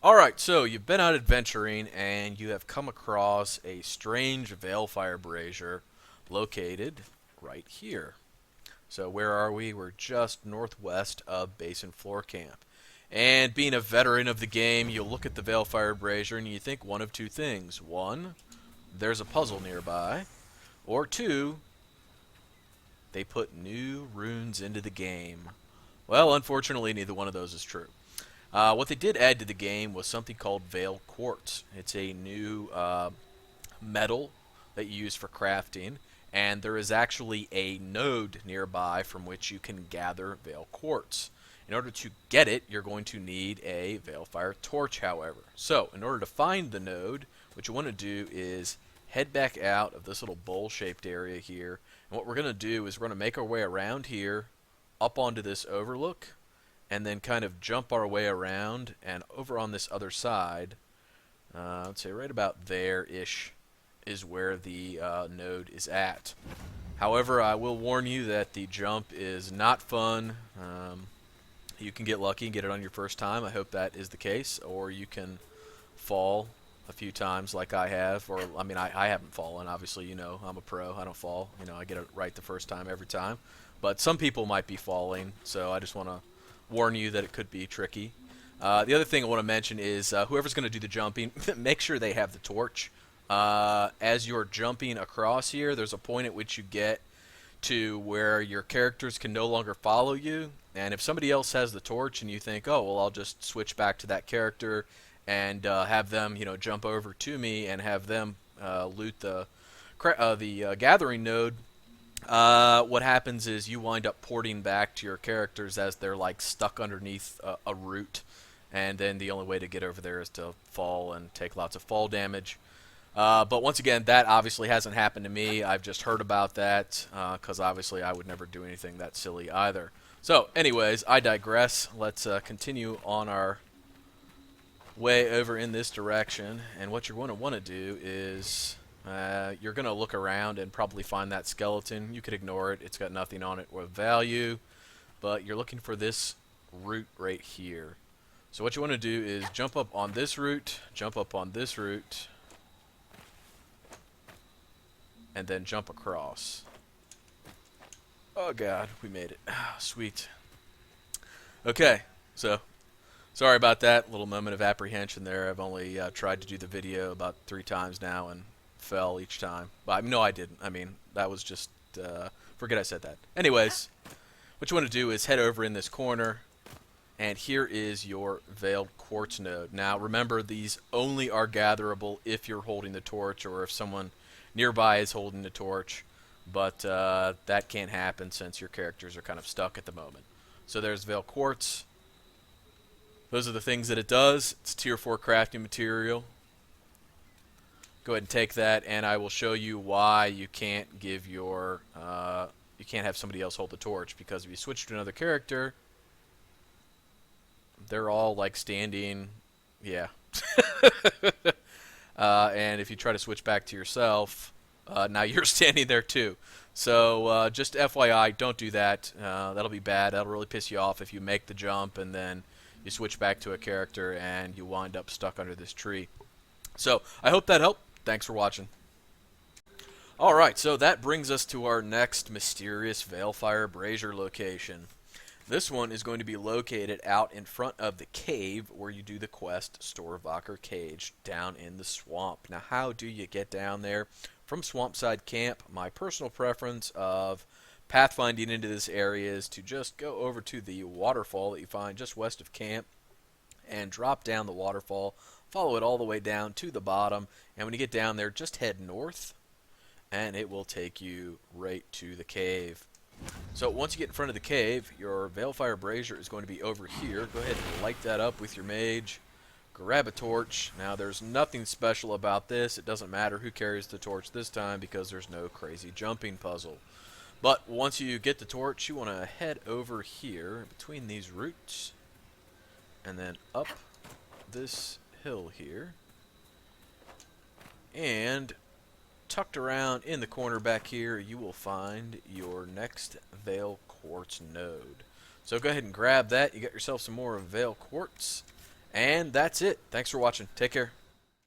Alright, so you've been out adventuring and you have come across a strange Veilfire Brazier located right here. So where are we? We're just northwest of Basin Floor Camp. And being a veteran of the game, you'll look at the Veilfire Brazier and you think one of two things. One, there's a puzzle nearby. Or two, they put new runes into the game. Well, unfortunately, neither one of those is true. What they did add to the game was something called Veil Quartz. It's a new metal that you use for crafting, and there is actually a node nearby from which you can gather Veil Quartz. In order to get it, you're going to need a Veilfire torch, however. So, in order to find the node, what you want to do is head back out of this little bowl-shaped area here, and what we're going to do is we're going to make our way around here, up onto this overlook, and then kind of jump our way around, and over on this other side, I'd say right about there-ish, is where the node is at. However, I will warn you that the jump is not fun. You can get lucky and get it on your first time. I hope that is the case. Or you can fall a few times like I have. Or, I mean, I haven't fallen. Obviously, you know, I'm a pro. I don't fall. You know, I get it right the first time every time. But some people might be falling, so I just want to warn you that it could be tricky. The other thing I want to mention is whoever's going to do the jumping, make sure they have the torch. As you're jumping across here, there's a point at which you get to where your characters can no longer follow you. And if somebody else has the torch and you think, oh, well, I'll just switch back to that character and have them, you know, jump over to me and have them loot the gathering node, what happens is you wind up porting back to your characters as they're like stuck underneath a root, and then the only way to get over there is to fall and take lots of fall damage. But once again, that obviously hasn't happened to me. I've just heard about that because obviously I would never do anything that silly either. So anyways, I digress. Let's continue on our way over in this direction, and what you're going to want to do is you're going to look around and probably find that skeleton. You could ignore it. It's got nothing on it of value, but you're looking for this root right here. So what you want to do is jump up on this root, jump up on this root, and then jump across. Oh god, we made it. Sweet. Okay, so sorry about that little moment of apprehension there. I've only tried to do the video about 3 times now and fell each time. But no, I didn't. I mean, that was just forget I said that. Anyways, what you want to do is head over in this corner, and here is your Veil Quartz node. Now remember, these only are gatherable if you're holding the torch or if someone nearby is holding the torch, but that can't happen since your characters are kind of stuck at the moment. So there's Veil Quartz. Those are the things that it does. It's tier 4 crafting material. Go ahead and take that, and I will show you why you can't give your you can't have somebody else hold the torch, because if you switch to another character, they're all like standing, yeah. And if you try to switch back to yourself, now you're standing there too. So just FYI, don't do that. That'll be bad. That'll really piss you off if you make the jump and then you switch back to a character and you wind up stuck under this tree. So I hope that helped. Thanks for watching. Alright, so that brings us to our next mysterious Veilfire Brazier location. This one is going to be located out in front of the cave where you do the quest Storvacker Caged, down in the swamp. Now, how do you get down there? From Swampside Camp, my personal preference of pathfinding into this area is to just go over to the waterfall that you find just west of camp and drop down the waterfall, follow it all the way down to the bottom, and when you get down there, just head north, and it will take you right to the cave. So once you get in front of the cave, your Veilfire Brazier is going to be over here. Go ahead and light that up with your mage. Grab a torch. Now there's nothing special about this. It doesn't matter who carries the torch this time because there's no crazy jumping puzzle. But once you get the torch, you want to head over here between these roots and then up this hill here. And tucked around in the corner back here, you will find your next Veil Quartz node. So go ahead and grab that. You got yourself some more Veil Quartz, And that's it. Thanks for watching. Take care.